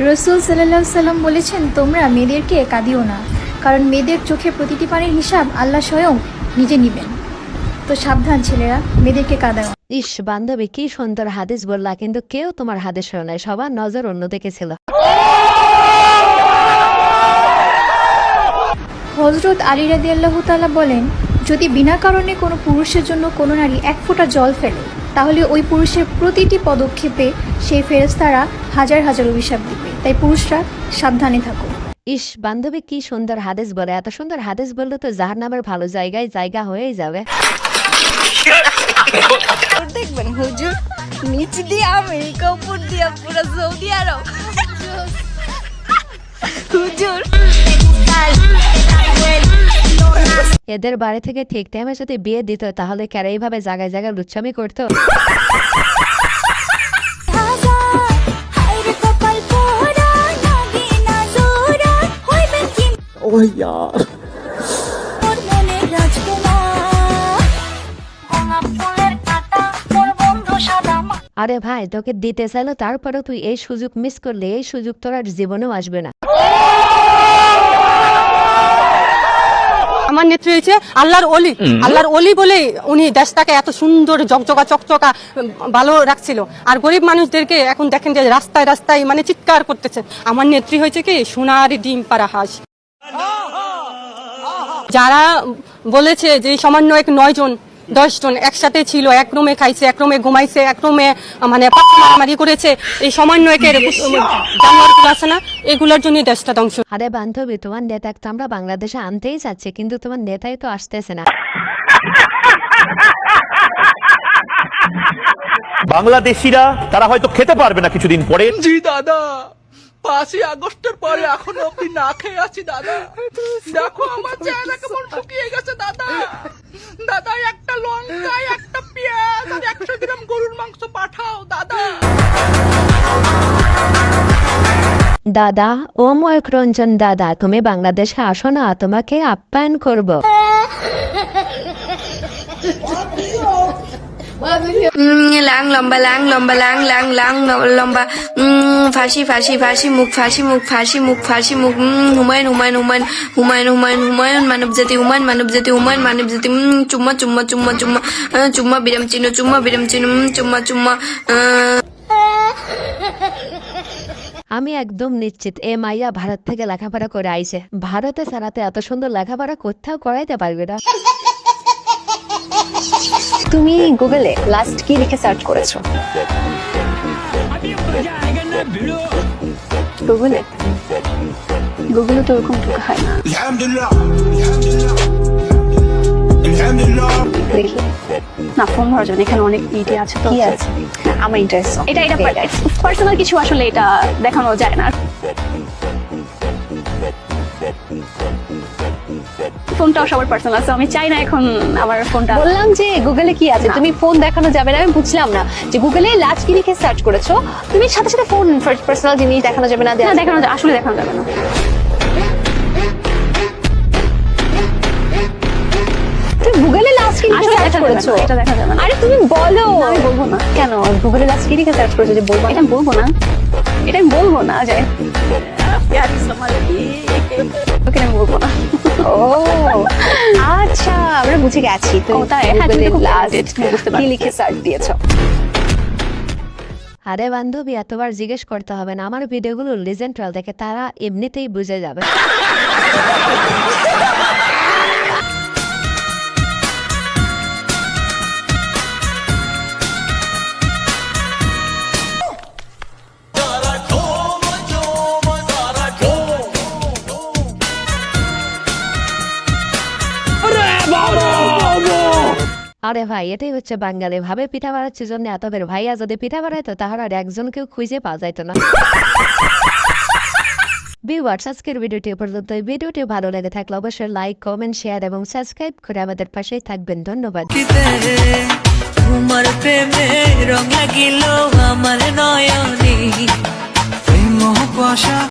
রসুল সাল্লাল্লাহু আলাইহি সাল্লাম বলেছেন, তোমরা মেয়েদেরকে কাঁদিও না, কারণ মেয়েদের চোখে প্রতিটি পানির হিসাব আল্লাহ স্বয়ং নিজে নিবেন। তো সাবধান ছেলেরা, মেয়েদেরকে কাঁদাও। ইস বান্ধবী, কি সুন্দর হাদিস বললা, কিন্তু কেউ তোমার হাদিস শোনায়, সবার নজর অন্যদিকে ছিল। হযরত আলী রাদিয়াল্লাহু তাআলা বলেন, যদি বিনা কারণে কোনো পুরুষের জন্য কোনো নারী এক ফোঁটা জল ফেলে, তাহলে ওই পুরুষের প্রতিটি পদক্ষেপে সেই ফেরেশতারা হাজার হাজার অভিশাপ দিবে। তাই পুরুষরা সাবধানে থাকো। ইস বান্ধবী, কি সুন্দর হাদিস বলে। এত সুন্দর হাদিস বললে তো জাহান্নামের ভালো জায়গায় জায়গা হয়েই যাবে। দেখবেন হুজুর, নিচ দিয়ে আমেরিকা, উপর দিয়ে পুরো সৌদি আরব। হুজুর এদের বাড়ি থেকে ঠিক টাইমে যদি বিয়ে দিত, তাহলে কেন এইভাবে জায়গায় জায়গায় লুচ্ছামি করতো? আরে ভাই, তোকে দিতে চাইলো, তারপরেও তুই এই সুযোগ মিস করলে, এই সুযোগ তোর আর জীবনেও আসবে না। আমার নেত্রী হয়েছে আল্লাহর ওলি। আল্লাহর ওলি বলে উনি দেশটাকে এত সুন্দর জকজকা চকচকা ভালো রাখছিল। আর গরিব মানুষদেরকে এখন দেখেন যে রাস্তায় রাস্তায় মানে চিৎকার করতেছে। আমার নেত্রী হয়েছে কি সোনার ডিম পাড়া হাঁস। যারা বলেছে যে সমন্বয়ক 9 জন 10 জন একসাথে ছিল, এক রুমে খাইছে, এক রুমে ঘুমাইছে, এক রুমে মানে মারামারি করেছে, এই সমন্বয়কের জানোয়ারগুলো আছে না, এগুলোর জন্য দেশটা ধ্বংস। আরে বান্ধবী, তোমার নেতা তো আমরা বাংলাদেশে আনতেই চাচ্ছি, কিন্তু তোমার নেতাই তো আসতেছে না। বাংলাদেশিরা তারা হয়তো খেতে পারবে না কিছুদিন পরে। জি দাদা, 5ই আগস্টের পরে এখনো অব্দি না খেয়ে আছি দাদা। দেখো আমার চেহারা কেমন শুকিয়ে গেছে দাদা। দাদা একটা লঙ্কা, একটা পেঁয়াজ আর 100 গ্রাম গরুর মাংস পাঠাও দাদা। দাদা, ও ময়ূক রঞ্জন দাদা, তুমি বাংলাদেশে আসো না, তোমাকে আপ্যায়ন করব। লাং লম্বা, লাং লম্বা, লাং লাং লাং লম্বা, ফাঁসি ফাঁসি ফাঁসি মুখ, ফাঁসি মুখ, ফাঁসি মুখ, ফাঁসি মুখ, হুমায়ুন হুমায়ুন হুমায়ুন হুমায়ুন হুমায়ুন হুমায়ুন মানব জাতি, হুমায়ুন মানব জাতি, হুমায়ুন মানব জাতি, চুম্মা চুম্মা চুম্মা চুম্মা চুম্মা বিরাম চিহ্ন, চুম্মা বিরাম চিহ্ন, চুম্মা চুম্মা। আমি একদম নিশ্চিত এ মাইয়া ভারত থেকে লেখাপড়া করে আইছে। ভারতে ছাড়াতে এত সুন্দর লেখাপড়া কোথাও করাইতে পারবে না। তুমি গুগলে লাস্ট কি লিখে সার্চ করেছো? গুগলে গুগলে তো ওরকম ঢোকা হয় না। দেখি না, ফোন ধরা যাবে, এখানে অনেক ইটি আছে। তো কি আছে? আমার ইন্টারেস্ট এটা পার্সোনাল কিছু, আসলে এটা দেখানো যায় না। ফোনটাও সবার পার্সোনাল আছে, আমি চাই না এখন আমার ফোনটা। বললাম যে গুগলে কি আছে, তুমি ফোন দেখানো যাবে না। আমি বুঝলাম না যে গুগলে লাস্ট কি লিখে সার্চ করেছো, তুমি সাথে সাথে ফোন পার্সোনাল জিনিস দেখানো যাবে না। দেখানো আসলে দেখানো যাবে না। গুগলে লাস্ট কি লিখে সার্চ করেছো, এটা দেখা যাবে না। আরে তুমি বলো। আমি বলবো না। কেন? গুগলে লাস্ট কি লিখে সার্চ করেছো যে বলবো? এটা বলবো না, এটা আমি বলবো না। যায় ওকে আমি বলবো না। ও আচ্ছা, আমরা বুঝে গেছি। তো কি লিখে সার্চ দিয়েছো? আরে বান্ধবী, এতবার জিজ্ঞেস করতে হবে না, আমার ভিডিওগুলো লিজেন্ডাল দেখে তারা এমনিতেই বুঝে যাবে। আরে ভাই, এটাই হচ্ছে বাঙালি ভাবে পিঠা বাড়াচ্ছে জন্য এত বের। ভাইয়া যদি পিঠা বাড়াইতো তাহলে আর একজনকেও খুঁজে পাওয়া যাইতো না। ভিউয়ার্স, আজকের ভিডিওটি পর্যন্ত। ভিডিওটি ভালো লেগে থাকলে অবশ্যই লাইক, কমেন্ট, শেয়ার এবং সাবস্ক্রাইব করে আমাদের পাশেই থাকবেন। ধন্যবাদ। তোমার প্রেমে রং লাগিল আমার নয়নে, প্রেম কুয়াশা।